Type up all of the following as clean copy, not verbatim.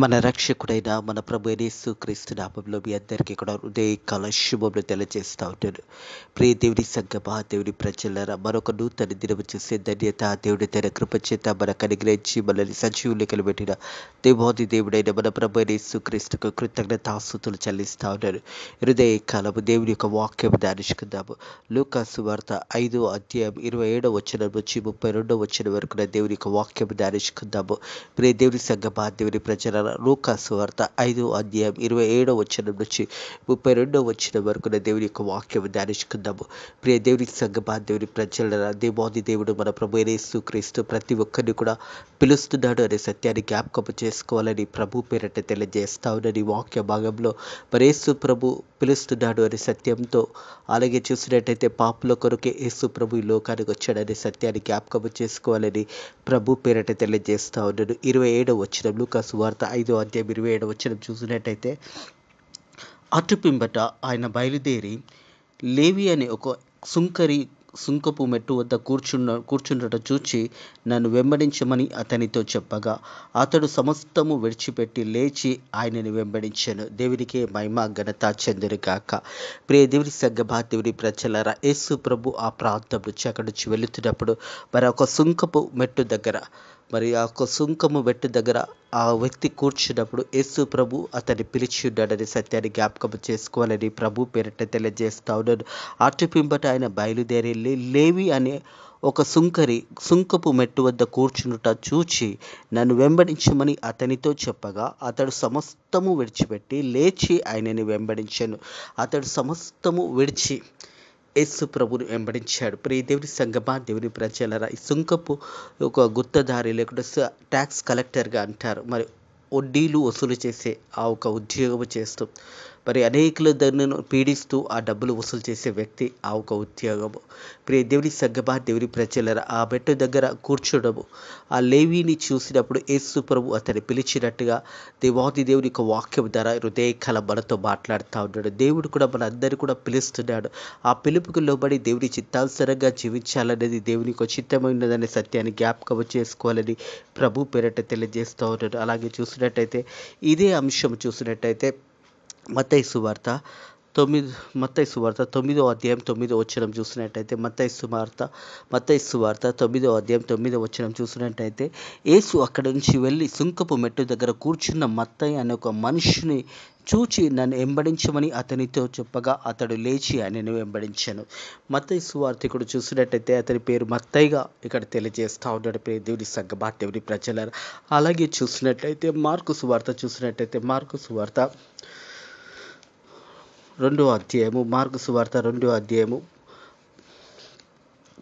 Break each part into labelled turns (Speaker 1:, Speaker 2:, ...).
Speaker 1: మన రక్షకుడైన మన ప్రభు యేసు క్రీస్తు నామములో మీ అందరికీ కూడా హృదయకాల శుభములు తెలియజేస్తా ఉంటాను. ప్రియ దేవుని సంగమా, దేవుని ప్రజలారా, మరొక నూతన దినము చూసే ధన్యత దేవుడి తన కృప చేత మనకు అనుగ్రహించి మనల్ని సజీవులు పెట్టిన దేవాది దేవుడైన మన ప్రభు యేసు క్రీస్తుకు కృతజ్ఞతాస్తుతులు చెల్లిస్తా ఉన్నాను. హృదయకాలము దేవుని యొక్క వాక్యం ధ్యానించుకుందాము. లూకాసు వార్త 5వ అధ్యాయం 27వ వచనం నుంచి 32వ వచనం వరకు దేవుని యొక్క వాక్యం ధ్యానించుకుందాము. ప్రియ దేవుని సంగమా, దేవుని ప్రజల లూకాసు వార్త 5వ అధ్యాయం 27వ వచనం నుంచి 32వ వచనం వరకు దేవుని యొక్క వాక్యం ధ్యానించుకుందాము. ప్రియ దేవుని సంగమా, దేవుని ప్రజల దేవాది దేవుడు మన ప్రభు యేసు క్రీస్తు ప్రతి ఒక్కరిని కూడా పిలుస్తున్నాడు అనే సత్యాన్ని జ్ఞాపకం చేసుకోవాలని ప్రభు పేరట తెలియజేస్తా ఉన్నది. వాక్య భాగంలో మరి యేసు ప్రభు పిలుస్తున్నాడు అనే సత్యంతో, అలాగే చూసినట్టయితే పాపుల కొరకే యేసు ప్రభు ఈ లోకానికి వచ్చాడనే సత్యాన్ని జ్ఞాపకం చేసుకోవాలని ప్రభు పేరట తెలియజేస్తా ఉన్నాడు. 27వ వచనం లూకాసు వార్త 5వ అధ్యాయం 27వ వచనం చూసినట్టయితే, అటు పిమ్మట ఆయన బయలుదేరి లేవి అనే ఒక సుంకపు మెట్టు వద్ద కూర్చుండట చూచి నన్ను వెంబడించమని అతనితో చెప్పగా అతడు సమస్తము విడిచిపెట్టి లేచి ఆయనని వెంబడించాను. దేవునికి మహిమ ఘనత చెందునుగాక. ప్రియ దేవుని సంగమా, దేవుని ప్రజలారా, యేసు ప్రభు ఆ ప్రాంతం నుంచి అక్కడి నుంచి వెళుతున్నప్పుడు మరి ఒక సుంకపు మెట్టు దగ్గర ఆ వ్యక్తి కూర్చున్నప్పుడు యేసు ప్రభు అతన్ని పిలిచి ఉన్నాడని సత్యాన్ని జ్ఞాపకం చేసుకోవాలని ప్రభు పేరిట తెలియజేస్తా ఉన్నాడు. అటు పింబట ఆయన బయలుదేరి లేవి అనే ఒక సుంకపు మెట్టు వద్ద కూర్చునుట చూచి నన్ను వెంబడించమని అతనితో చెప్పగా అతడు సమస్తము విడిచిపెట్టి లేచి ఆయనని వెంబడించాను. అతడు సమస్తము విడిచి యేసు ప్రభుని వెంబడించాడు. ప్రియ దేవుని సంగమా, దేవుని ప్రజలారా, ఈ సుంకపు ఒక గుత్తదారి లేకుంటే ట్యాక్స్ కలెక్టర్గా అంటారు. మరి వడ్డీలు వసూలు చేసే ఆ ఒక ఉద్యోగం చేస్తూ మరి అనేకుల దగ్గర పీడిస్తూ ఆ డబ్బులు వసూలు చేసే వ్యక్తి ఆ ఒక ఉద్యోగము. ప్రియ దేవుని సంగమా, దేవుని ప్రజలారా, ఆ మెట్టు దగ్గర కూర్చోడము ఆ లేవీని చూసినప్పుడు యేసు ప్రభు అతన్ని పిలిచినట్టుగా దేవాది దేవుని యొక్క వాక్యం ద్వారా హృదయకల మనతో మాట్లాడుతూ ఉన్నాడు. దేవుడు కూడా మన అందరినీ కూడా పిలుస్తున్నాడు. ఆ పిలుపుకు లోబడి దేవుని చిత్తానుసారంగా జీవించాలనేది దేవునికి చిత్తమైనదనే సత్యాన్ని జ్ఞాపకం చేసుకోవాలని ప్రభు పేరట తెలియజేస్తూ ఉన్నాడు. అలాగే చూసినట్టయితే ఇదే అంశం చూసినట్టయితే మత్తయి సువార్త 9వ అధ్యాయం 9వ వచనం చూసినట్టయితే మత్తయి సువార్త 9వ అధ్యాయం 9వ వచనం చూసినట్టయితే, యేసు అక్కడి నుంచి వెళ్ళి సుంకపు మెట్టు దగ్గర కూర్చున్న మత్తయి అనే ఒక మనిషిని చూచి నన్ను వెంబడించమని అతనితో చెప్పగా అతడు లేచి ఆయనను వెంబడించాను. మత్తయి సువార్తికుడు చూసినట్టయితే అతని పేరు మత్తయిగా ఇక్కడ తెలియజేస్తా ఉన్నాడు. దేవుని సంగమా, దేవుని ప్రజలారా, అలాగే చూసినట్లయితే మార్కు సువార్త 2వ అధ్యాయము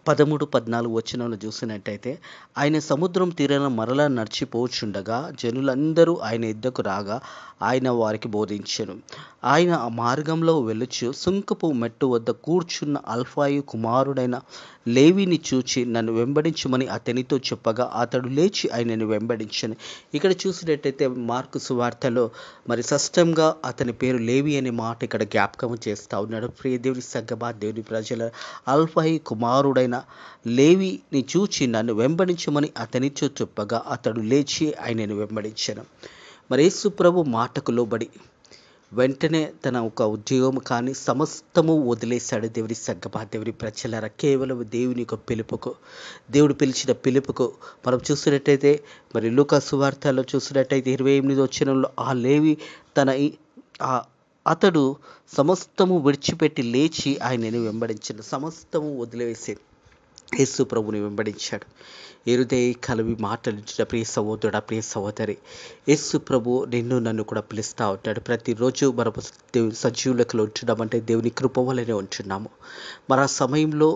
Speaker 1: 13-14 వచనంలో చూసినట్టయితే, ఆయన సముద్రం తీరాన మరలా నడిచిపోచుండగా జనులందరూ ఆయన యుద్ధకు రాగా ఆయన వారికి బోధించెను. ఆయన ఆ మార్గంలో వెళ్ళుచు సుంకపు మెట్టు వద్ద కూర్చున్న అల్ఫాయి కుమారుడైన లేవిని చూచి నన్ను వెంబడించమని అతనితో చెప్పగా అతడు లేచి ఆయనను వెంబడించాను. ఇక్కడ చూసినట్టయితే మార్కు సువార్తలో మరి స్పష్టంగా అతని పేరు లేవి అనే మాట ఇక్కడ జ్ఞాపకం చేస్తా ఉన్నాడు. ప్రియ దేవుని సంగమా, దేవుని ప్రజల అల్ఫాయి కుమారుడైన లేవిని చూచి నన్ను వెంబడించమని అతనితో చెప్పగా అతడు లేచి ఆయనను వెంబడించాను. మరి యేసు ప్రభు మాటకు లోబడి వెంటనే తన ఒక ఉద్యోగం కానీ సమస్తము వదిలేశాడు. దేవుని సంగమా, దేవుని ప్రజలారా, కేవలం దేవుని యొక్క పిలుపుకు, దేవుడు పిలిచిన పిలుపుకు మనం చూసినట్టయితే మరి లూకాసు వార్తలో చూసినట్టయితే 28వ వచనంలో ఆ లేవి అతడు సమస్తము విడిచిపెట్టి లేచి ఆయనను వెంబడించాడు. సమస్తము వదిలివేసి యేసు ప్రభుని వెంబడించాడు. హృదయ కలవి మాటలించిన ప్రియ సహోదరుడా, ప్రియ సహోదరి, యేసు ప్రభు నిన్ను నన్ను కూడా పిలుస్తూ ఉంటాడు. ప్రతిరోజు మనము సజీవులకులో ఉంటున్నామంటే దేవుని కృప వల్లనే ఉంటున్నాము. మరి ఆ సమయంలో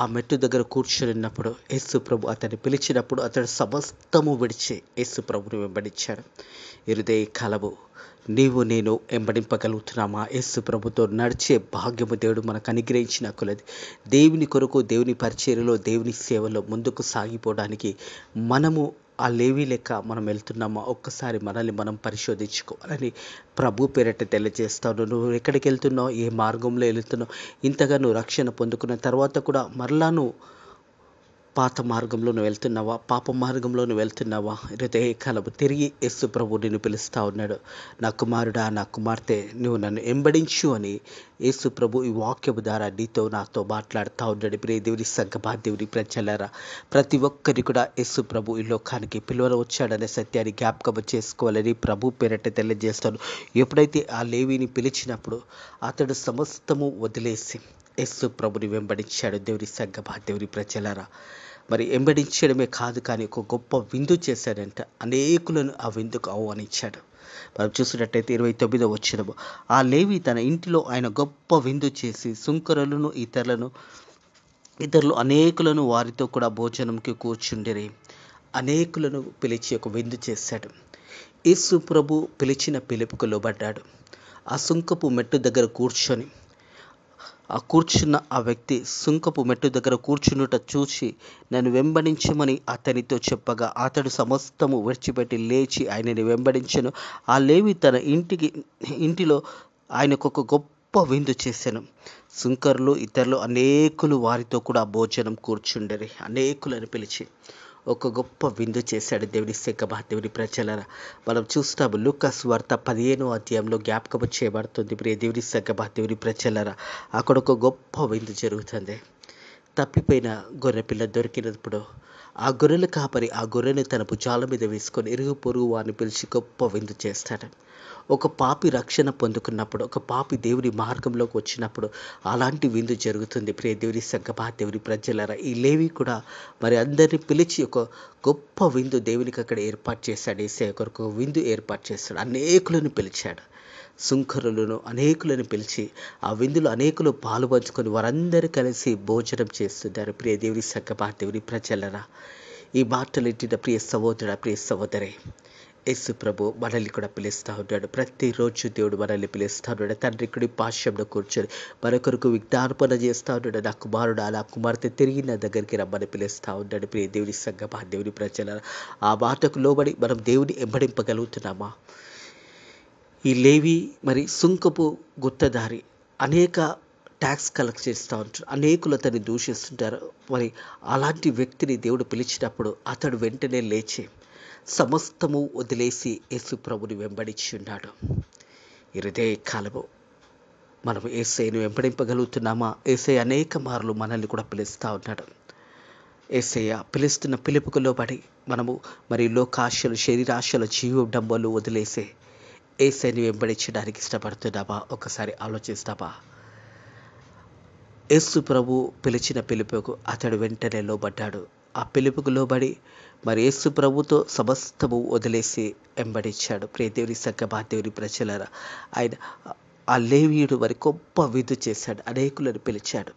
Speaker 1: ఆ మెట్టు దగ్గర కూర్చొనిన్నప్పుడు యేసు ప్రభు అతన్ని పిలిచినప్పుడు అతడు సమస్తము విడిచి యేసు ప్రభుని వెంబడించాడు. హృదయ కలవు నీవు నేను వెంబడింపగలుగుతున్నామా? యేసు ప్రభుతో నడిచే భాగ్యము దేవుడు మనకు అనుగ్రహించిన కొలది దేవుని కొరకు, దేవుని పరిచర్యలో, దేవుని సేవలో ముందుకు సాగిపోవడానికి మనము ఆ లేవి లెక్క మనం వెళ్తున్నామా? ఒక్కసారి మనల్ని మనం పరిశోధించుకోవాలని ప్రభు పేరట తెలియజేస్తాను. నువ్వు ఎక్కడికి వెళ్తున్నావు, ఏ మార్గంలో వెళ్తున్నావు, ఇంతగా నువ్వు రక్షణ పొందుకున్న తర్వాత కూడా మరలా నువ్వు పాత మార్గంలో నువ్వు వెళ్తున్నావా? పాప మార్గంలో నువ్వు వెళ్తున్నావా? హృదయకాలము తిరిగి యేసు ప్రభు నిన్ను పిలుస్తూ ఉన్నాడు. నా కుమారుడా, నా కుమార్తె, నువ్వు నన్ను వెంబడించు అని యేసు ప్రభు ఈ వాక్యము ద్వారా నీతో నాతో మాట్లాడుతూ ఉన్నాడు. ప్రియ దేవుని సంగమా, దేవుని ప్రజలారా, ప్రతి ఒక్కరి కూడా యేసు ప్రభు ఈ లోకానికి పిలువన వచ్చాడనే సత్యాన్ని జ్ఞాపకం చేసుకోవాలని ప్రభు పేరట తెలియజేస్తాను. ఎప్పుడైతే ఆ లేవీని పిలిచినప్పుడు అతడు సమస్తము వదిలేసి యేసు ప్రభుని వెంబడించాడు. దేవుని సంగమా, దేవుని ప్రజలారా, మరి వెంబడించడమే కాదు కానీ ఒక గొప్ప విందు చేశాడంట. అనేకులను ఆ విందుకు ఆహ్వానించాడు. మనం చూసినట్టయితే 29వ వచనము, ఆ లేవి తన ఇంటిలో ఆయన గొప్ప విందు చేసి సుంకరులను ఇతరులు అనేకులను వారితో కూడా భోజనంకి కూర్చుండిరి. అనేకులను పిలిచి ఒక విందు చేశాడు. యేసు ప్రభు పిలిచిన పిలుపుకు లోబడ్డాడు. ఆ సుంకపు మెట్టు దగ్గర కూర్చొని కూర్చున్న ఆ వ్యక్తి సుంకపు మెట్టు దగ్గర కూర్చున్నట చూసి నన్ను వెంబడించమని అతనితో చెప్పగా అతడు సమస్తము విడిచిపెట్టి లేచి ఆయనని వెంబడించెను. ఆ లేవి తన ఇంటిలో ఆయనకు ఒక గొప్ప విందు చేశాను. సుంకరులు ఇతరులు అనేకులు వారితో కూడా భోజనం కూర్చుండరి. అనేకులను పిలిచి ఒక గొప్ప విందు చేశాడు. దేవుని సంగమా, దేవుని ప్రజలారా, మనం చూస్తాము లూకా సువార్త 15వ అధ్యాయంలో జ్ఞాపకం చేయబడుతుంది. ప్రియ దేవుని సంగమా, దేవుని ప్రజలారా, అక్కడ ఒక గొప్ప విందు జరుగుతుంది. తప్పిపోయిన గొర్రెపిల్ల దొరికినప్పుడు ఆ గొర్రెల కాపరి ఆ గొర్రెని తన భుజాల మీద వేసుకొని ఇరుగు పొరుగు వారిని పిలిచి గొప్ప విందు చేస్తాడు. ఒక పాపి రక్షణ పొందుకున్నప్పుడు, ఒక పాపి దేవుని మార్గంలోకి వచ్చినప్పుడు అలాంటి విందు జరుగుతుంది. ప్రియ దేవుని సంగమా, దేవుని ప్రజలారా, ఈ లేవి కూడా మరి అందరినీ పిలిచి ఒక గొప్ప విందు దేవునికి అక్కడ ఏర్పాటు చేశాడు. యేసయ్య కొరకు ఒక విందు ఏర్పాటు చేశాడు. అనేకులను పిలిచాడు. సుంకరులను అనేకులను పిలిచి ఆ విందులో అనేకులు పాలు పంచుకొని వారందరూ కలిసి భోజనం చేస్తున్నారు. ప్రియ దేవుని సంగమా, దేవుని ప్రజలారా, ఈ మాటలు ఇంటిన ప్రియ సహోదరుడా, ప్రియ సహోదరే, యేసు ప్రభు మనల్ని కూడా పిలుస్తూ ఉన్నాడు. ప్రతిరోజు దేవుడు మనల్ని పిలుస్తూ ఉన్నాడు. తండ్రి కుడి పార్శ్వంలో కూర్చొని మరొకరికి విజ్ఞాపన చేస్తూ ఉన్నాడు. నా కుమారుడు, నా కుమార్తె తిరిగి నా దగ్గరికి రమ్మని పిలుస్తూ ఉన్నాడు. ప్రియ దేవుని సంగమా, దేవుని ప్రజలారా, ఆ మాటకు లోబడి మనం దేవుని వెంబడింపగలుగుతున్నామా? ఈ లేవి మరి సుంకపు గుత్తదారి అనేక ట్యాక్స్ కలెక్ట్ చేస్తూ ఉంటారు. అనేకులు అతన్ని దూషిస్తుంటారు. మరి అలాంటి వ్యక్తిని దేవుడు పిలిచినప్పుడు అతడు వెంటనే లేచి సమస్తము వదిలేసి యేసు ప్రభుని వెంబడించి ఉన్నాడు. ఇదే కాలము మనం యేసయ్యను వెంబడింపగలుగుతున్నామా? యేసయ్య అనేక మార్లు మనల్ని కూడా పిలుస్తూ ఉన్నాడు. యేసయ్య పిలుస్తున్న పిలుపుకు లోబడి మనము మరి లోకాశలు, శరీరాశలు, జీవడంబలు వదిలేసే యేసయ్యని వెంబడించడానికి ఇష్టపడుతున్నామా? ఒకసారి ఆలోచిస్తామా? యేసు ప్రభు పిలిచిన పిలుపుకు అతడు వెంటనే లోబడ్డాడు. ఆ పిలుపుకు లోబడి మరి యేసు ప్రభుతో సమస్తము వదిలేసి వెంబడించాడు. ప్రియ దేవుని సంగమా, దేవుని ప్రజలారా, ఆయన ఆ లేవీయుడు మరి గొప్ప విందు చేశాడు. అనేకులను పిలిచాడు.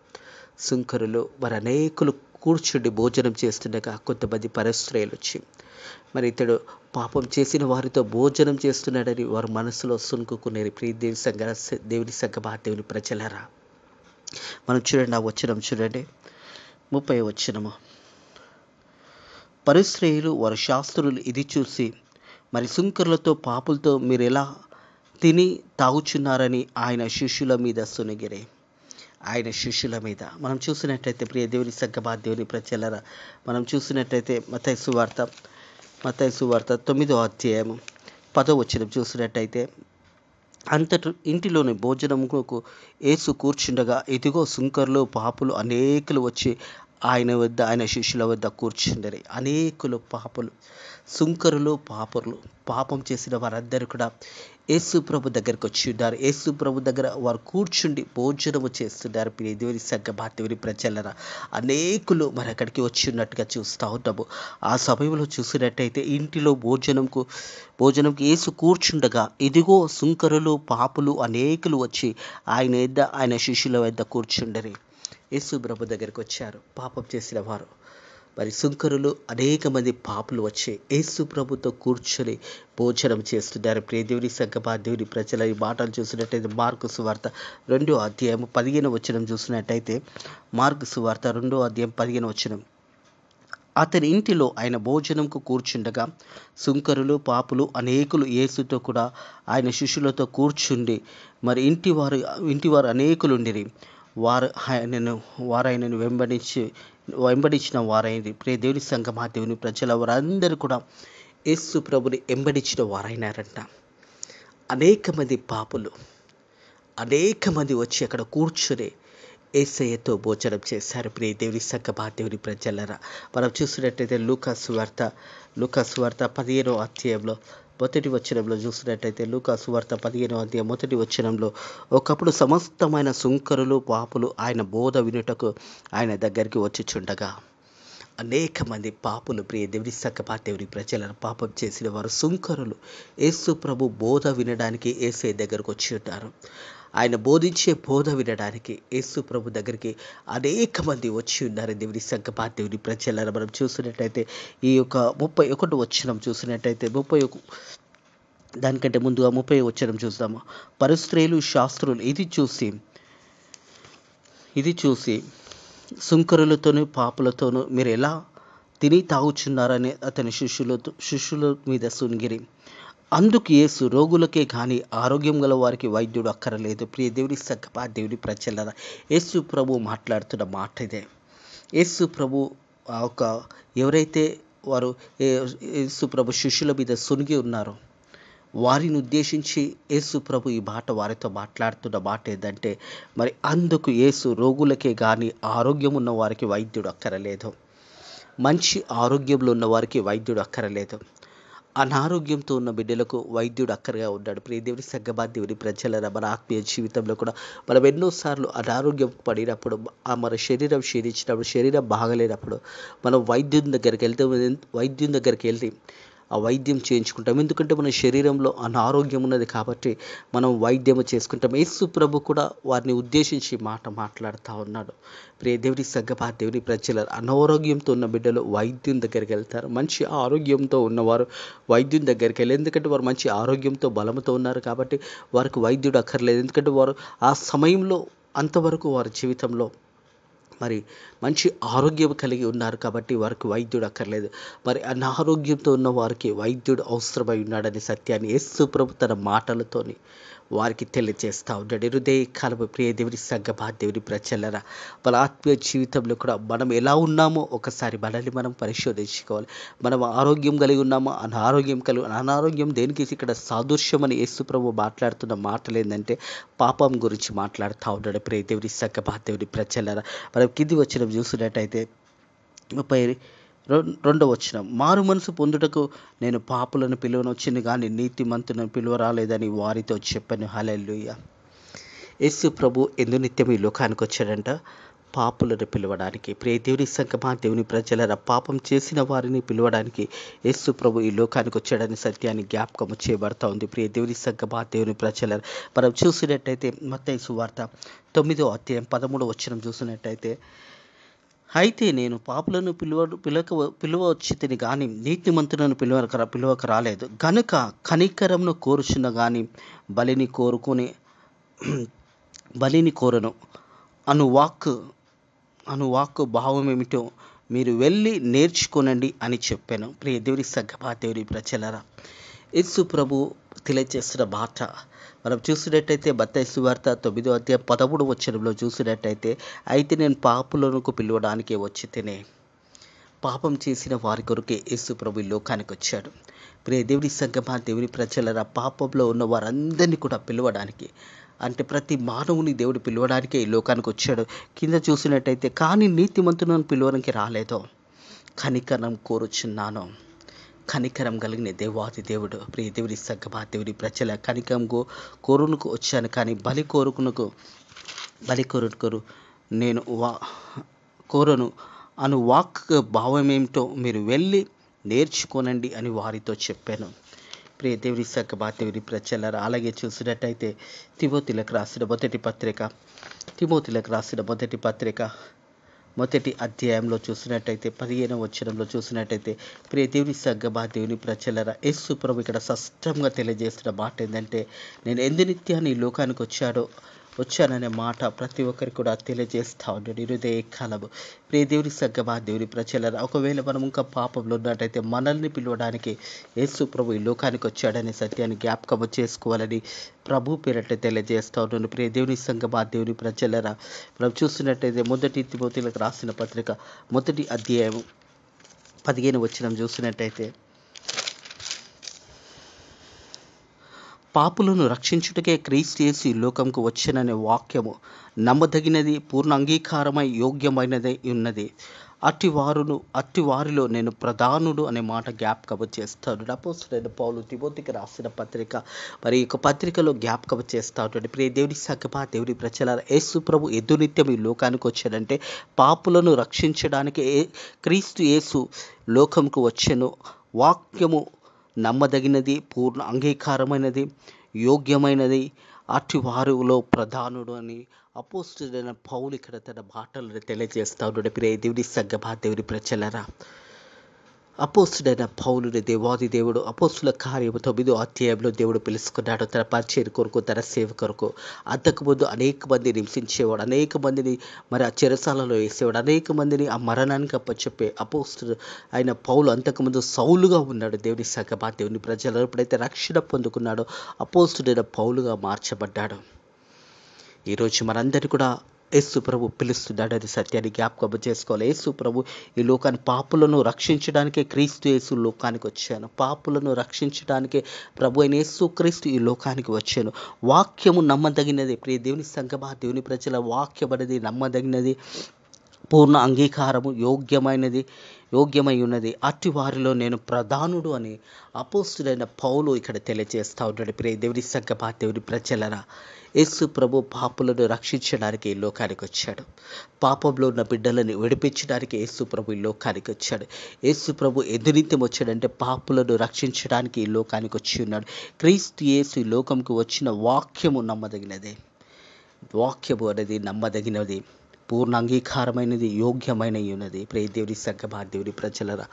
Speaker 1: సుంకరులు మరి అనేకులు కూర్చుండి భోజనం చేస్తుండగా కొంతమంది పరస్త్రీలు వచ్చి మరి ఇతడు పాపం చేసిన వారితో భోజనం చేస్తున్నాడని వారు మనసులో సునుకునేది. ప్రియ దేవుని సంగమా, దేవుని ప్రజలారా, మనం చూడండి, ఆ వచనం చూడండి, 30వ వచనము, పరిశ్రయులు వారు శాస్త్రులు ఇది చూసి మరి సుంకరులతో పాపులతో మీరు ఎలా తిని తాగుచున్నారని ఆయన శిష్యుల మీద సునిగిరే. ఆయన శిష్యుల మీద మనం చూసినట్టయితే ప్రియ దేవుని సంగమా, దేవుని ప్రజలారా, మనం చూసినట్టయితే మత్తయి సువార్త 9వ అధ్యాయము 10వ వచనం చూసినట్టయితే, అంతటి ఇంటిలోని భోజనముకు యేసు కూర్చుండగా ఇదిగో సుంకరులు పాపులు అనేకులు వచ్చి ఆయన శిష్యుల వద్ద కూర్చుండరి. అనేకులు పాపులు, సుంకరులు, పాపం చేసిన వారందరూ కూడా యేసు ప్రభు దగ్గరికి వచ్చి ఉన్నారు. యేసు ప్రభు దగ్గర వారు కూర్చుండి భోజనము చేస్తున్నారు. దేవుని సంగమా, దేవుని ప్రజలారా, అనేకులు మరి అక్కడికి వచ్చి ఉన్నట్టుగా చూస్తూ ఉన్నాము. ఆ సమయంలో చూసినట్టయితే ఇంటిలో భోజనంకి యేసు కూర్చుండగా ఇదిగో సుంకరులు, పాపులు అనేకులు వచ్చి ఆయన శిష్యుల వద్ద కూర్చుండరి. యేసు ప్రభు దగ్గరికి వచ్చారు పాపం చేసిన వారు. మరి సుంకరులు అనేక మంది పాపులు వచ్చి యేసు ప్రభుతో కూర్చొని భోజనం చేస్తున్నారు. ప్రియ దేవుని సంగమా, దేవుని ప్రజల ఈ మాటలు చూసినట్టయితే మార్కు సువార్త 2వ అధ్యాయం 15వ వచనం చూసినట్టయితే, మార్కు సువార్త 2వ అధ్యాయం 15వ వచనం, అతని ఇంటిలో ఆయన భోజనంకు కూర్చుండగా సుంకరులు, పాపులు అనేకులు యేసుతో కూడా ఆయన శిష్యులతో కూర్చుండి మరి ఇంటివారు అనేకులు ఉండిరి. వారు ఆయనను వెంబడించి వెంబడించిన వారైంది. ప్రియ దేవుని సంఘమా, దేవుని ప్రజల వారందరూ కూడా యేసు ప్రభుని వెంబడించిన వారైనారంట. అనేక మంది పాపులు, అనేక మంది వచ్చి అక్కడ కూర్చుని యేసయ్యతో భోజనం చేశారు. ప్రియ దేవుని సంఘమా, దేవుని ప్రజలరా, మనం చూసినట్టయితే లూకాసు వార్త 15వ అధ్యాయంలో మొదటి వచనంలో చూసినట్టయితే, లూకాసు వార్త 15వ అధ్యాయం మొదటి వచనంలో, ఒకప్పుడు సమస్తమైన సుంకరులు పాపులు ఆయన బోధ వినుటకు ఆయన దగ్గరికి వచ్చుచుండగా, అనేక మంది పాపులు, ప్రియ దేవుని సంఘమా, దేవుని ప్రజలను పాపం చేసిన వారు సుంకరులు యేసు ప్రభు బోధ వినడానికి యేసయ్య దగ్గరకు వచ్చి ఉంటారు. ఆయన బోధించే బోధ వినడానికి యేసు ప్రభు దగ్గరికి అనేక మంది వచ్చి ఉన్నారు. దేవుని సంఘమా, దేవుని ప్రజలను మనం చూసినట్టయితే ఈ యొక్క 31 వచనం చూసినట్టయితే, దానికంటే ముందుగా 30 వచనం చూద్దాము. పరిస్త్రీలు శాస్త్రులు ఇది చూసి సుంకరులతోనూ పాపులతోనూ మీరు ఎలా తిని తాగుచున్నారని అతని శిష్యుల మీద సునిగిరి. అందుకు యేసు, రోగులకే కానీ ఆరోగ్యం గల వారికి వైద్యుడు అక్కరలేదు. ప్రియ దేవుని సంఘమా, దేవుని ప్రజలరా, యేసు ప్రభు మాట్లాడుతున్న మాట ఇదే. యేసు ప్రభు ఎవరైతే వారు యేసు ప్రభు శిష్యుల మీద సునిగి ఉన్నారో వారిని ఉద్దేశించి యేసు ప్రభు ఈ మాట వారితో మాట్లాడుతున్న మాట ఏంటంటే, మరి అందుకు యేసు, రోగులకే కానీ ఆరోగ్యం ఉన్న వారికి వైద్యుడు అక్కరలేదు. మంచి ఆరోగ్యంలో ఉన్న వారికి వైద్యుడు అక్కరలేదు. అనారోగ్యంతో ఉన్న బిడ్డలకు వైద్యుడు అక్కరగా ఉన్నాడు. ప్రియ దేవుని సంఘమా, దేవుని ప్రజలరా, మన ఆత్మీయ జీవితంలో కూడా మనం ఎన్నోసార్లు అనారోగ్యం పడినప్పుడు, మన శరీరం క్షీణించినప్పుడు, శరీరం బాగలేనప్పుడు మనం వైద్యుని దగ్గరికి వెళ్తే ఆ వైద్యం చేయించుకుంటాం. ఎందుకంటే మన శరీరంలో అనారోగ్యం ఉన్నది కాబట్టి మనం వైద్యము చేసుకుంటాం. యేసు ప్రభు కూడా వారిని ఉద్దేశించి మాట్లాడుతూ ఉన్నాడు. ప్రియ దేవుని సంఘమా, దేవుని ప్రజలు, అనారోగ్యంతో ఉన్న బిడ్డలు వైద్యుని దగ్గరికి వెళ్తారు. మంచి ఆరోగ్యంతో ఉన్నవారు వైద్యుని దగ్గరికి వెళ్ళి, ఎందుకంటే వారు మంచి ఆరోగ్యంతో బలంతో ఉన్నారు కాబట్టి వారికి వైద్యుడు అక్కర్లేదు. ఎందుకంటే వారు ఆ సమయంలో అంతవరకు వారి జీవితంలో మరి మంచి ఆరోగ్యం కలిగి ఉన్నారు కాబట్టి వారికి వైద్యుడు అక్కర్లేదు. మరి అనారోగ్యంతో ఉన్న వారికి వైద్యుడు అవసరమై ఉన్నాడనే సత్యాన్ని యేసు ప్రభు తన మాటలతోని వారికి తెలియజేస్తూ ఉన్నాడు. హృదయ కాలము, ప్రియ దేవుని సంఘమా, దేవుని ప్రజలరా, మన ఆత్మీయ జీవితంలో కూడా మనం ఎలా ఉన్నామో ఒకసారి మనల్ని మనం పరిశోధించుకోవాలి. మనం ఆరోగ్యం కలిగి ఉన్నామో అనారోగ్యం దేనికి ఇక్కడ సాదృశ్యం అని యేసు ప్రభు మాట్లాడుతున్న మాటలు ఏంటంటే పాపం గురించి మాట్లాడుతూ ఉన్నాడు. ప్రియ దేవుని సంఘమా, దేవుని ప్రజలరా, మనం కింది వచ్చిన చూసినట్టయితే 32వ వచనం, మారు మనసు పొందుటకు నేను పాపులను పిలువనొచ్చింది కానీ నీతిమంతులను పిలువరాలేదని వారితో చెప్పాను. హల్లెలూయా. యేసు ప్రభు నిత్యం ఈ లోకానికి వచ్చాడంట పాపులను పిలవడానికి. ప్రియ దేవుని సంఘమా, దేవుని ప్రజలరా, పాపం చేసిన వారిని పిలవడానికి యేసు ప్రభు ఈ లోకానికి వచ్చాడని సత్యాన్ని జ్ఞాపకం చేయబడతా ఉంది. ప్రియ దేవుని సంఘమా, దేవుని ప్రజలరా, మనం చూసినట్టయితే మత్తయి సువార్త 9వ అధ్యాయం 13వ వచనం చూసినట్టయితే, అయితే నేను పాపులను పిలువచ్చి కానీ నీతిమంతులను పిలువక రాలేదు. గనుక కనికరంను కోరుచున్న కానీ బలిని కోరను అను వాక్కు భావం ఏమిటో మీరు వెళ్ళి నేర్చుకోనండి అని చెప్పాను. ప్రియ దేవుని సంఘమా, దేవుని ప్రజలరా, యేసు ప్రభు తెలియజేస్తున్న మాట మనం చూసినట్టయితే మత్తయి సువార్త 9వ అధ్యాయం 13వ వచనంలో చూసినట్టయితే, అయితే నేను పాపులను పిలవడానికే వచ్చి తినే. పాపం చేసిన వారి కొరకే యేసు ప్రభు లోకానికి వచ్చాడు. ప్రియ దేవుని సంఘమా, దేవుని ప్రజలరా, పాపంలో ఉన్న వారందరినీ కూడా పిలవడానికి, అంటే ప్రతి మానవుని దేవుడు పిలవడానికే ఈ లోకానికి వచ్చాడు. కింద చూసినట్టయితే, కానీ నీతిమంతులను పిలవడానికి రాలేదో, కనికరం కోరుచున్నాను. కనికరం కలిగిన దేవాది దేవుడు. ప్రియ దేవుని సంఘమా, దేవుని ప్రజల, కనికరం కోరునుకు వచ్చాను కానీ బలి కోరుకు నేను కోరను అను వాక్ భావం ఏమిటో మీరు వెళ్ళి నేర్చుకోనండి అని వారితో చెప్పాను. ప్రియ దేవుని సంఘమా, దేవుని ప్రజలరా, అలాగే చూసినట్టయితే తిమోతిలకు రాసిన మొదటి పత్రిక మొదటి అధ్యాయంలో చూసినట్టయితే 15వ వచనంలో చూసినట్టయితే, ప్రియ దేవుని సంఘమా, దేవుని ప్రజలరా, యేసు ప్రభు ఇక్కడ స్పష్టంగా తెలియజేస్తున్న మాట ఏంటంటే, నేను నిత్యాన్ని ఈ లోకానికి వచ్చాడో వచ్చాననే మాట ప్రతి ఒక్కరికి కూడా తెలియజేస్తూ ఉంటాడు. ఇరుదే కాలము ప్రియ దేవుని సంగమా, దేవుని ప్రజల ఒకవేళ మనం ఇంకా పాపంలో ఉన్నట్టయితే మనల్ని పిలవడానికి యేసు ప్రభు ఈ లోకానికి వచ్చాడనే సత్యాన్ని జ్ఞాపకం చేసుకోవాలని ప్రభు పేరట తెలియజేస్తూ ఉన్నాను. ప్రియ దేవుని సంగమా, దేవుని ప్రజలరా, మనం చూస్తున్నట్టయితే మొదటి తిమోతిలకు రాసిన పత్రిక 1వ అధ్యాయం 15వ వచనం చూసినట్టయితే, పాపులను రక్షించుటకే క్రీస్తు యేసు ఈ లోకంకు వచ్చెననే వాక్యము నమ్మదగినది, పూర్ణ అంగీకారమై యోగ్యమైనదై ఉన్నది. అట్టి వారిలో నేను ప్రధానుడు అనే మాట జ్ఞాపకం చేస్తాడు. అపోస్తలుడైన పౌలు తిమోతికి రాసిన పత్రిక, మరి ఈ పత్రికలో జ్ఞాపకం చేస్తా ఉంటాడు. ప్రియ దేవుని సంగమా, దేవుని ప్రజలారా, యేసు ప్రభు ఎదునిత్యం ఈ లోకానికి వచ్చాడంటే పాపులను రక్షించడానికి క్రీస్తు యేసు లోకంకు వచ్చెను. వాక్యము నమ్మదగినది, పూర్ణ అంగీకారమైనది, యోగ్యమైనది, అట్టి వారిలో ప్రధానుడు అని అపోస్తలుడైన పౌలు ఇక్కడ తన మాటలను తెలియజేస్తా ఉన్నాడు. ప్రియ దేవుని సంగమా, దేవుని ప్రజలారా, అపోస్తలుడైన పౌలుని దేవాది దేవుడు అపోస్తుల కార్యము 9వ అధ్యాయంలో దేవుడు పిలుచుకున్నాడు తన పరిచయం కొరకు, తన సేవ కొరకు. అంతకుముందు అనేక మంది హింసించేవాడు, అనేక మందిని మరి ఆ చెరసాలలో వేసేవాడు, అనేక మందిని ఆ మరణానికి అప్పచెప్పే అపోస్తుడు ఆయన పౌలు అంతకుముందు సౌలుగా ఉన్నాడు. దేవుని సంగమా, దేవుని ప్రజలు ఎప్పుడైతే రక్షణ పొందుకున్నాడో అపోస్తుడైన పౌలుగా మార్చబడ్డాడు. ఈరోజు మనందరినీ కూడా యేసు ప్రభు పిలుస్తున్నాడు అని సత్యాన్ని జ్ఞాపకం చేసుకోవాలి. యేసు ప్రభు ఈ లోకాన్ని పాపులను రక్షించడానికే క్రీస్తు యేసు లోకానికి వచ్చాను. పాపులను రక్షించడానికే ప్రభు అయిన యేసు క్రీస్తు ఈ లోకానికి వచ్చాను. వాక్యము నమ్మదగినది. ప్రియ దేవుని సంగమా, దేవుని ప్రజల వాక్యం అనేది నమ్మదగినది, పూర్ణ అంగీకారము యోగ్యమై ఉన్నది. అట్టి వారిలో నేను ప్రధానుడు అని అపోస్తుడైన పౌలు ఇక్కడ తెలియజేస్తూ ఉంటాడు. ప్రియ దేవుని సంగమా, దేవుని ప్రజలరా, యేసు ప్రభు పాపులను రక్షించడానికి ఈ లోకానికి వచ్చాడు. పాపంలో ఉన్న బిడ్డలను విడిపించడానికి యేసు ప్రభు ఈ లోకానికి వచ్చాడు. యేసు ప్రభు ఎదునిత్యం వచ్చాడంటే పాపులను రక్షించడానికి ఈ లోకానికి వచ్చి ఉన్నాడు. క్రీస్తు యేసు ఈ లోకంకు వచ్చిన వాక్యము నమ్మదగినదే. వాక్యము అనేది నమ్మదగినది, పూర్ణ అంగీకారమైనది, యోగ్యమైన ఉన్నది. ప్రియ దేవుని సంగమా, దేవుని ప్రజలరా,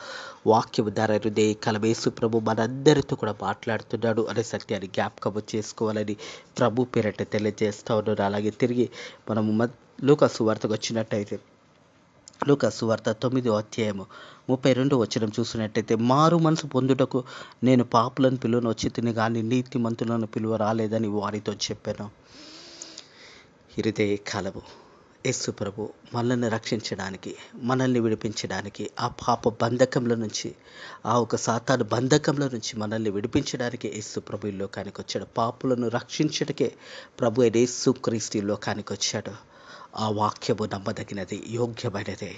Speaker 1: వాక్యము ధర హృదయ కలవేసు ప్రభు మనందరితో కూడా మాట్లాడుతున్నాడు అనే సత్యాన్ని జ్ఞాపకం చేసుకోవాలని ప్రభు పేరట తెలియజేస్తూ ఉన్నాడు. అలాగే తిరిగి మనము లూకా సువార్తకు వచ్చినట్టయితే లూకా సువార్త 9వ అధ్యాయము 32వ వచనం చూసినట్టయితే, మారు మనసు పొందుటకు నేను పాపులను పిలువను వచ్చి తిని కానీ నీతిమంతులను పిలువ రాలేదని వారితో చెప్పాను. హృదయ కాలము యేసు ప్రభు మనల్ని రక్షించడానికి, మనల్ని విడిపించడానికి, ఆ పాప బంధకంలో నుంచి, ఆ ఒక సాతాను బంధకంలో నుంచి మనల్ని విడిపించడానికి యేసు ప్రభు ఈ లోకానికి వచ్చాడు. పాపులను రక్షించడానికే ప్రభు అయిన యేసు క్రీస్తు ఈ లోకానికి వచ్చాడు. ఆ వాక్యము నమ్మదగినది, యోగ్యమైనదే.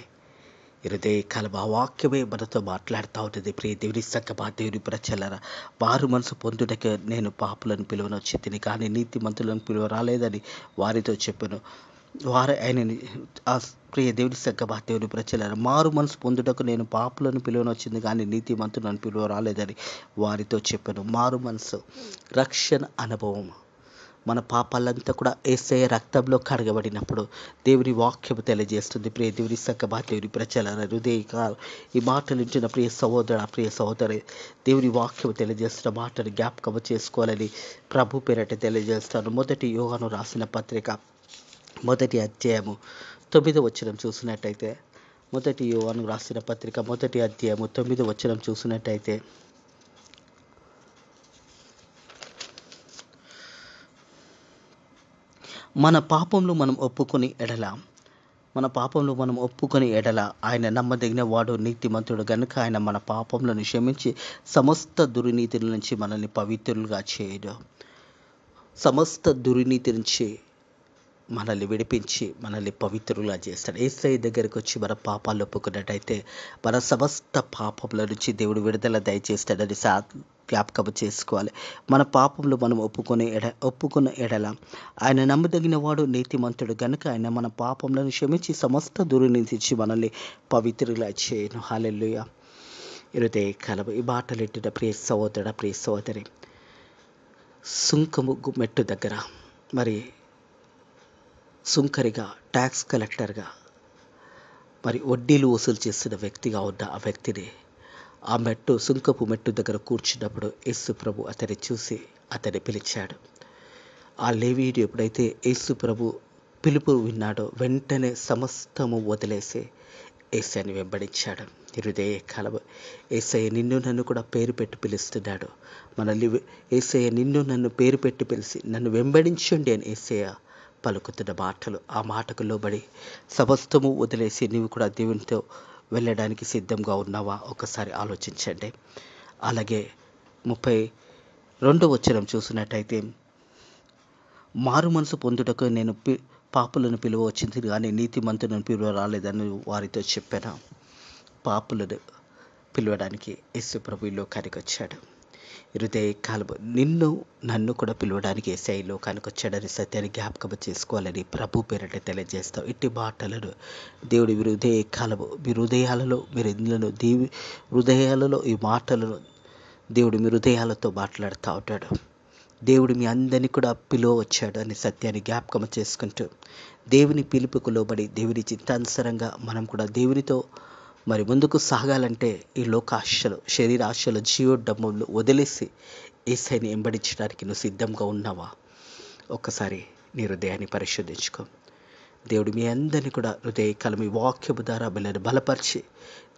Speaker 1: హృదయ కాలం ఆ వాక్యమే మనతో మాట్లాడుతూ ఉంటుంది. ప్రియ దేవుని సంగమా, దేవుని ప్రజలరా, వారు మనసు పొందుటకే నేను పాపులను పిలువను వచ్చి తిని కానీ నీతిమంతులను పిలువ రాలేదని వారితో చెప్పాను. వారు ఆయనని ఆ ప్రియ దేవుని సంగమా, దేవుని ప్రజలరా, మారు మనసు పొందుటకు నేను పాపులను పిలువను వచ్చింది కానీ నీతిమంతులను పిలువ రాలేదని వారితో చెప్పాను. మారు మనసు, రక్షణ అనుభవం, మన పాపాలంతా కూడా యేసయ్య రక్తంలో కడగబడినప్పుడు దేవుని వాక్యము తెలియజేస్తుంది. ప్రియ దేవుని సంగమా, దేవుని ప్రజలరా, హృదయ ఈ మాటలు వింటున్న ప్రియ సహోదరి, దేవుని వాక్యము తెలియజేస్తున్న మాటను జ్ఞాపకము చేసుకోవాలని ప్రభు పేరట తెలియజేస్తాను. మొదటి యోహాను రాసిన పత్రిక 1వ అధ్యాయము 9వ వచనం చూసినట్టయితే, మొదటి యోహాను రాసిన పత్రిక 1వ అధ్యాయము 9వ వచనం చూసినట్టయితే, మన పాపంలో మనం ఒప్పుకొని ఎడల ఆయన నమ్మదగిన వాడు, నీతిమంతుడు గనుక ఆయన మన పాపములను క్షమించి సమస్త దుర్నీతి నుంచి మనల్ని పవిత్రులుగా చేయడు. సమస్త దుర్నీతి నుంచి మనల్ని విడిపించి మనల్ని పవిత్రులుగా చేస్తాడు. యేసయ్య దగ్గరికి వచ్చి మన పాపాలు ఒప్పుకున్నట్టయితే మన సమస్త పాపముల నుంచి దేవుడు విడుదల దయచేస్తాడని జ్ఞాపకం చేసుకోవాలి. మన పాపంలో మనం ఒప్పుకున్న ఎడల ఆయన నమ్మదగిన వాడు, నీతిమంతుడు గనుక ఆయన మన పాపములను క్షమించి సమస్త దుర్నీతి నుంచి మనల్ని పవిత్రులుగా చేయను. హల్లెలూయా. హృదయ కలవ ఈ మాటలు ఎట్టిన ప్రియ సహోదరుడా, ప్రియ సహోదరి, సుంకము మెట్టు దగ్గర మరి సుంకరిగా, ట్యాక్స్ కలెక్టర్గా మరి వడ్డీలు వసూలు చేస్తున్న వ్యక్తిగా ఉన్న ఆ వ్యక్తిని ఆ సుంకపు మెట్టు దగ్గర కూర్చున్నప్పుడు యేసు ప్రభు అతన్ని చూసి అతన్ని పిలిచాడు. ఆ లేవీయుడు ఎప్పుడైతే యేసు ప్రభు పిలుపు విన్నాడో వెంటనే సమస్తము వదిలేసి యేసయ్యని వెంబడించాడు. హృదయ కలవ యేసయ్య నిన్ను నన్ను కూడా పేరు పెట్టి పిలుస్తున్నాడు. మనల్ని యేసయ్య నిన్ను నన్ను పేరు పెట్టి పిలిచి నన్ను వెంబడించండి అని యేసయ్య పలుకుతున్న మాటలు. ఆ మాటకు లోబడి సమస్తము వదిలేసి నీవు కూడా దేవునితో వెళ్ళడానికి సిద్ధంగా ఉన్నావా? ఒకసారి ఆలోచించండి. అలాగే 32వ వచనం చూసినట్టయితే, మారు మనసు పొందుటకు నేను పాపులను పిలువ వచ్చింది కానీ నీతిమంతులను పిలువ రాలేదని వారితో చెప్పాను. పాపులను పిలవడానికి యేసు ప్రభు ఈ లోకానికి వచ్చాడు. హృదయ కాలము నిన్ను నన్ను కూడా పిలవడానికి యేసయ్య ఈ లోకానికి వచ్చాడని సత్యాన్ని జ్ఞాపకం చేసుకోవాలని ప్రభు పేరట తెలియజేస్తాం. ఇట్టి మాటలను దేవుడి హృదయ కాలము మీ హృదయాలలో మీరు ఇందులో హృదయాలలో ఈ మాటలను దేవుడు మీ హృదయాలతో మాట్లాడుతూ ఉంటాడు. దేవుడు మీ అందరినీ కూడా పిలువ వచ్చాడు అని సత్యాన్ని జ్ఞాపకం చేసుకుంటూ దేవుని పిలుపుకు లోబడి దేవుని చిత్తానుసారంగా మనం కూడా దేవునితో మరి ముందుకు సాగాలంటే ఈ లోకాశలు శరీర ఆశలు జీవోడ్డములు వదిలేసి యేసయ్యని వెంబడించడానికి నువ్వు సిద్ధంగా ఉన్నావా? ఒక్కసారి నీ హృదయాన్ని పరిశోధించుకో. దేవుడు మీ అందరినీ కూడా హృదయకాలం ఈ వాక్యము ద్వారా బిళ్ళను బలపరిచి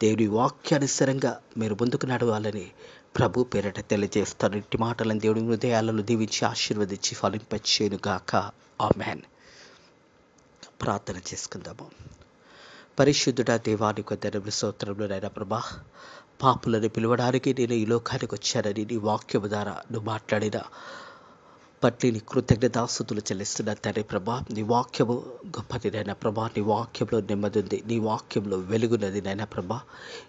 Speaker 1: దేవుడి వాక్యానుసారంగా మీరు ముందుకు నడవాలని ప్రభు పేరట తెలియజేస్తాను. ఇట్టి మాటలను దేవుడి హృదయాలను దీవించి ఆశీర్వదించి ఫలింపచేయును గాక. ఆమేన్. ప్రార్థన చేసుకుందాము. పరిశుద్ధుడా దేవానికి వందనములు, స్తోత్రములు నాయనా ప్రభా. పాపులను పిలవడానికి నేను ఈ లోకానికి వచ్చానని నీ వాక్యము ద్వారా నువ్వు మాట్లాడిన బట్టి నీ కృతజ్ఞతాస్తుతులు చెల్లిస్తున్నా తండ్రి ప్రభా. నీ వాక్యము గొప్పది నాయనా ప్రభా. నీ వాక్యంలో నెమ్మది ఉంది, నీ వాక్యంలో వెలుగున్నది నాయనా ప్రభా.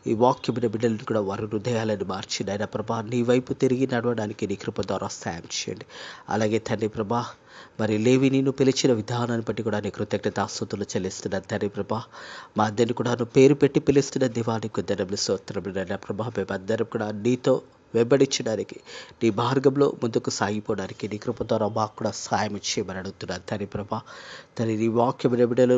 Speaker 1: ఈ వాక్యమైన బిడ్డలను కూడా వారి హృదయాలను మార్చి నాయనా ప్రభా నీ వైపు తిరిగి నడవడానికి నీ కృప ద్వారా సాయం చేయండి. అలాగే తండ్రి ప్రభా మరి లేవి నేను పిలిచిన విధానాన్ని బట్టి కూడా నీ కృతజ్ఞతాస్తుతులు చెల్లిస్తున్నా తండ్రి ప్రభా. మా అందరిని కూడా నువ్వు పేరు పెట్టి పిలుస్తున్న దేవానికి వందనములు, స్తోత్రములు నాయనా ప్రభా. మేమందరం కూడా నీతో వెంబడించడానికి నీ మార్గంలో ముందుకు సాగిపోవడానికి నీ కృప ద్వారా మాకు కూడా సాయం చేయమని అడుగుతున్నాను తండ్రి ప్రభా. తండ్రి నీ వాక్యమైన బిడ్డలు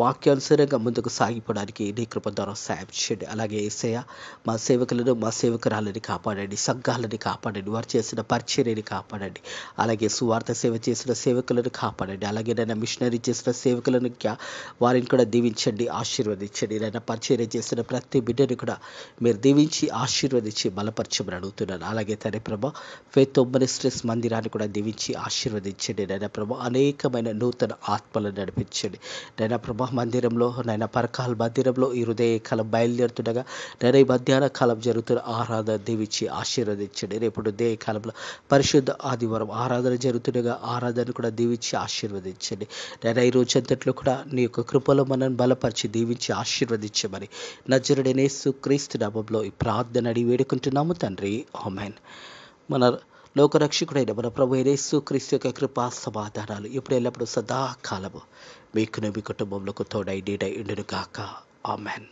Speaker 1: వాక్యానుసారంగా ముందుకు సాగిపోవడానికి నీ కృప ద్వారా సాయం చేయండి. అలాగే యేసయ్య మా సేవకులను మా సేవకురాలని కాపాడండి, సంఘాలని కాపాడండి, వారు చేసిన పరిచర్యని కాపాడండి. అలాగే సువార్త సేవ చేసిన సేవకులను కాపాడండి. అలాగే నన్ను మిషనరీ చేసిన సేవకులను వారిని కూడా దీవించండి, ఆశీర్వదించండి. నన్ను పరిచర్య చేసిన ప్రతి బిడ్డని కూడా మీరు దీవించి ఆశీర్వదించి బలపరచమని అడుగుతున్నాను. అలాగే తండ్రి ప్రభా ఫెయిత్ మినిస్ట్రీస్ మందిరాన్ని కూడా దీవించి ఆశీర్వదించండి. నైనా ప్రభా అనేకమైన నూతన ఆత్మలను నడిపించండి. నైనా ప్రభా మందిరంలో నైనా పరకాల మందిరంలో ఈ హృదయ కాలం బయలుదేరుతుండగా నైనా ఈ మధ్యాహ్న కాలం జరుగుతున్న ఆరాధన దీవించి ఆశీర్వదించండి. రేపు హృదయ కాలంలో పరిశుద్ధ ఆదివారం ఆరాధన జరుగుతుండగా ఆరాధన కూడా దీవించి ఆశీర్వదించండి. నైనా ఈ రోజంతట్లో కూడా నీ యొక్క కృపలో మనల్ని బలపరిచి దీవించి ఆశీర్వదించమని నజరుడైన యేసుక్రీస్తు నామములో ఈ ప్రార్థన అడిగి వేడుకుంటున్నాము తండ్రి. ఆమేన్. మన లోకరక్షకుడైన మన ప్రభు యేసుక్రీస్తు యొక్క కృపా సమాధానాలు ఇప్పుడు ఎల్లప్పుడూ సదాకాలము మీకును మీ కుటుంబంలో తోడై నీడై ఉండును గాక. ఆమేన్.